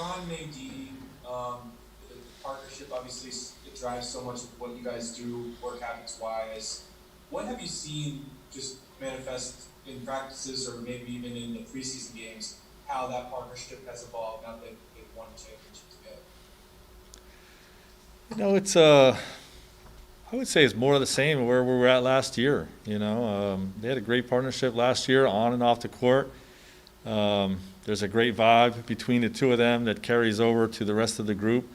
LeBron and AD, the partnership obviously it drives so much of what you guys do work habits wise. What have you seen just manifest in practices or maybe even in the preseason games? How that partnership has evolved now that they've won a championship together? It's I would say it's more of the same where we were at last year. They had a great partnership last year on and off the court. There's a great vibe between the two of them that carries over to the rest of the group.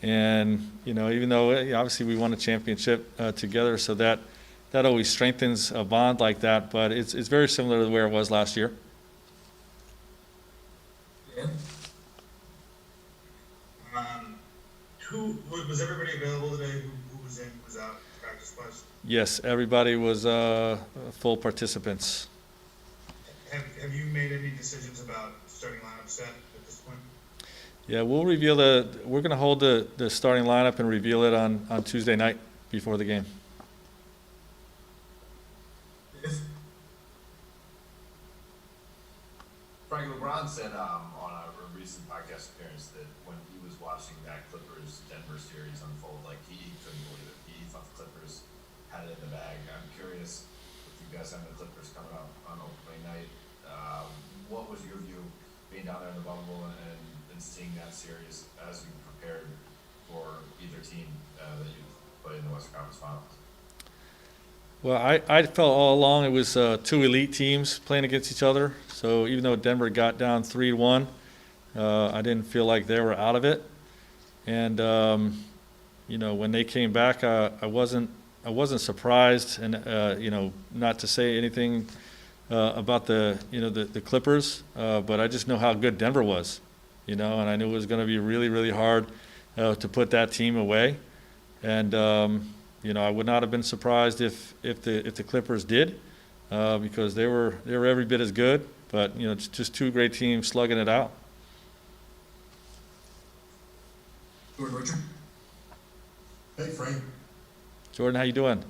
And even though obviously we won a championship together, so that always strengthens a bond like that. But it's very similar to where it was last year. Yeah. Um, who was everybody available today? Who was in? Was out? Practice wise. Yes, everybody was full participants. Have you made any decisions about starting lineup set at this point? Yeah, we're going to hold the starting lineup and reveal it on Tuesday night before the game. Yes. Frank, LeBron said on a recent podcast appearance that when he was watching that Clippers-Denver series unfold, like he couldn't believe it. He thought the Clippers had it in the bag. I'm curious if you guys have the Clippers coming up on opening night. What was your view being down there in the bubble and seeing that series as you prepared for either team that you played in the Western Conference Finals? Well, I felt all along it was two elite teams playing against each other. So even though Denver got down 3-1, I didn't feel like they were out of it. And when they came back, I wasn't surprised, and not to say anything about the Clippers, but I just know how good Denver was, and I knew it was going to be really, really hard to put that team away. And I would not have been surprised if the Clippers did, because they were every bit as good. But it's just two great teams slugging it out. Jordan Richard. Hey, Frank. Jordan, how you doing?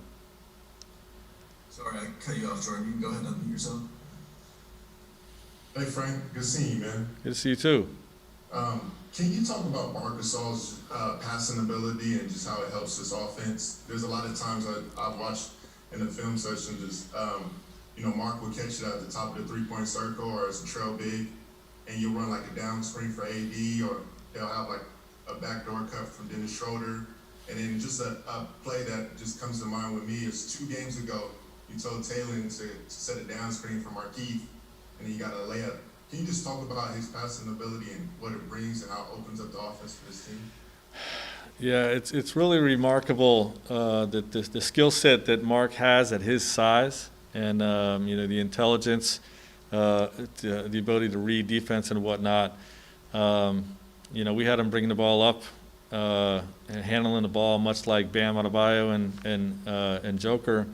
Sorry, I cut you off, Jordan. You can go ahead and unmute yourself. Hey, Frank. Good seeing you, man. Good to see you too. Can you talk about Marc Gasol's passing ability and just how it helps this offense? There's a lot of times I've watched in the film session just, Marc will catch it at the top of the three-point circle or as a trail big, and you'll run like a down screen for AD, or they'll have like a backdoor cut from Dennis Schroeder. And then just a play that just comes to mind with me is 2 games ago, you told Taylor to set a down screen for Markieff, and he got a layup. Can you just talk about his passing ability and what it brings and how it opens up the offense for this team? Yeah, it's really remarkable that the skill set that Marc has at his size, and the intelligence, the ability to read defense and whatnot. We had him bringing the ball up and handling the ball much like Bam Adebayo and Joker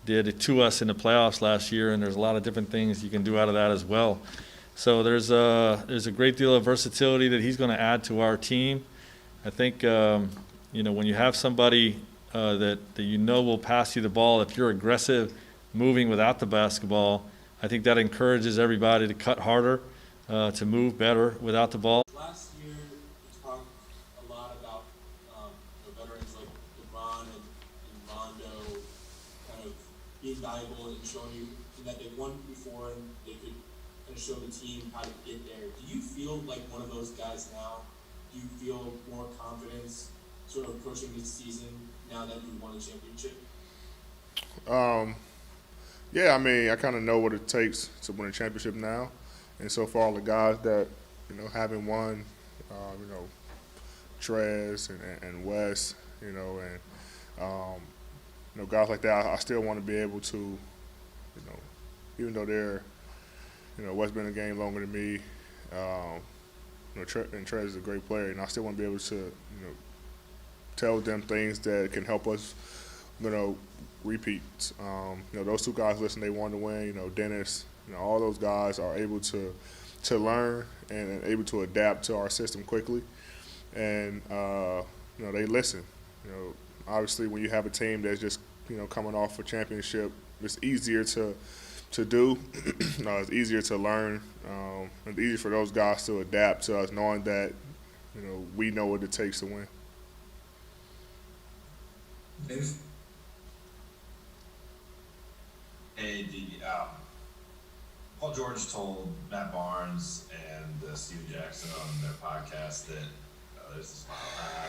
did it to us in the playoffs last year. And there's a lot of different things you can do out of that as well. So there's a great deal of versatility that he's going to add to our team. I think when you have somebody that will pass you the ball, if you're aggressive moving without the basketball, I think that encourages everybody to cut harder, to move better without the ball. Last year, we talked a lot about veterans like LeBron and Rondo kind of being valuable and showing you that they won before and they could kind of show the team how to get there. Do you feel like one of those guys now? Do you feel more confidence sort of approaching this season now that you won a championship? Yeah, I mean, I kind of know what it takes to win a championship now. And so far, the guys that, haven't won, Trez and Wes, guys like that, I still want to be able to, even though they're, Wes been in the game longer than me, and Trez is a great player, and I still want to be able to, tell them things that can help us, repeat. Those 2 guys, listen, they want to win. Dennis, all those guys are able to learn and able to adapt to our system quickly, and they listen. Obviously, when you have a team that's just coming off a championship, it's easier to do. It's easier to learn. It's easier for those guys to adapt to us, knowing that we know what it takes to win. Dave? Hey, Paul George told Matt Barnes and Steven Jackson on their podcast that there's a smile,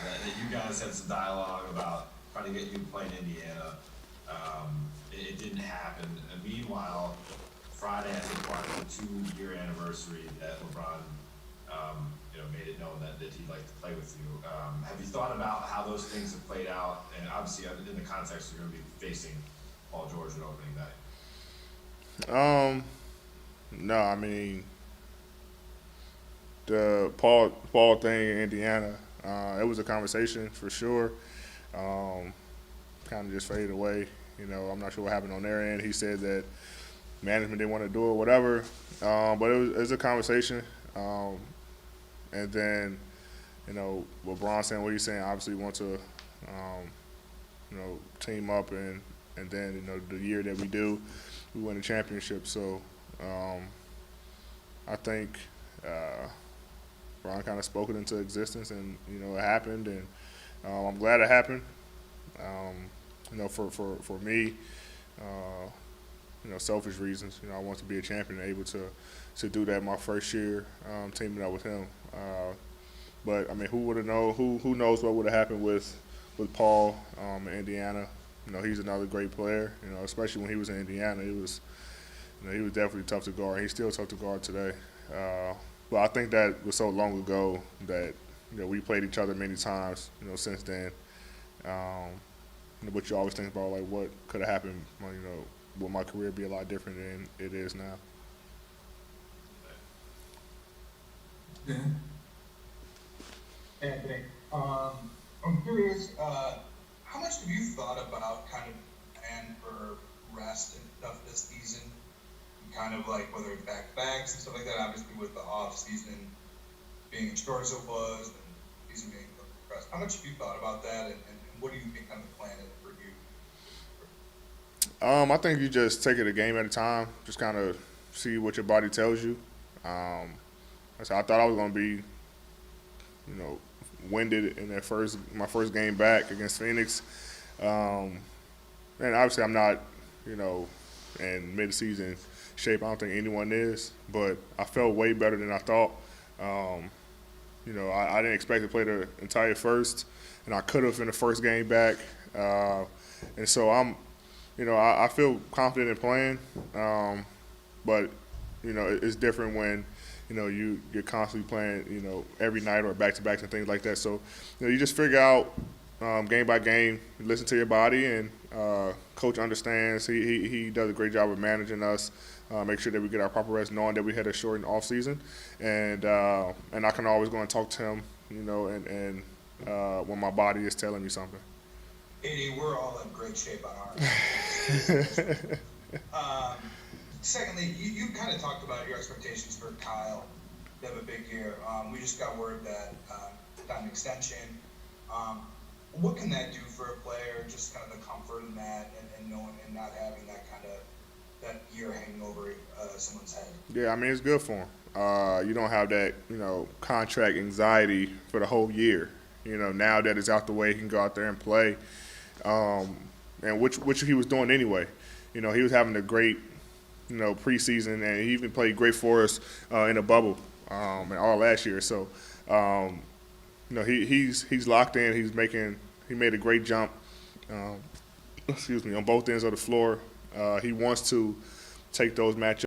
that you guys had some dialogue about trying to get you to play in Indiana. It didn't happen. And meanwhile, Friday, I think, marked the 2-year anniversary that LeBron, made it known that he'd like to play with you. Have you thought about how those things have played out? And obviously, in the context, you're going to be facing Paul George at opening night. No, I mean, the Paul thing in Indiana, it was a conversation for sure. Kind of just faded away. I'm not sure what happened on their end. He said that management didn't want to do it, whatever. But it was a conversation. And then, LeBron saying what he's saying, obviously want to, team up and then, the year that we do, we win a championship. So I think Ron kind of spoke it into existence, and it happened, and I'm glad it happened. For me, selfish reasons. I want to be a champion and able to do that my first year teaming up with him. But I mean, who would have known? Who knows what would have happened with Paul in Indiana? He's another great player. Especially when he was in Indiana, he was definitely tough to guard. He's still tough to guard today. But I think that was so long ago that we played each other many times. Since then. But you always think about like what could have happened. Will my career be a lot different than it is now? Yeah. Anthony, I'm curious, how much have you thought about kind of plan for rest and stuff this season? Kind of like whether it's back-to-backs and stuff like that, obviously with the off-season being as short as it was and season being compressed. How much have you thought about that, and what do you think kind of the plan is for you? I think you just take it a game at a time, just kind of see what your body tells you. I thought I was going to be, winded in my first game back against Phoenix. And obviously I'm not, in mid-season shape. I don't think anyone is, but I felt way better than I thought. I didn't expect to play the entire first, and I could have in the first game back. And so I feel confident in playing, but it's different when you're constantly playing every night or back-to-backs and things like that. So you just figure out game by game, listen to your body, and coach understands. He does a great job of managing us, make sure that we get our proper rest, knowing that we had a shortened off season, and I can always go and talk to him, and when my body is telling me something. AD, we're all in great shape on our end. Secondly, you kind of talked about your expectations for Kyle to have a big year. We just got word that time extension. What can that do for a player? Just kind of the comfort in that, and knowing and not having that kind of that year hanging over someone's head. Yeah, I mean it's good for him. You don't have that contract anxiety for the whole year. Now that it's out the way, he can go out there and play, and which he was doing anyway. He was having a great preseason, and he even played great for us in a bubble and all last year. So, he's locked in. He made a great jump. On both ends of the floor. He wants to take those matchups.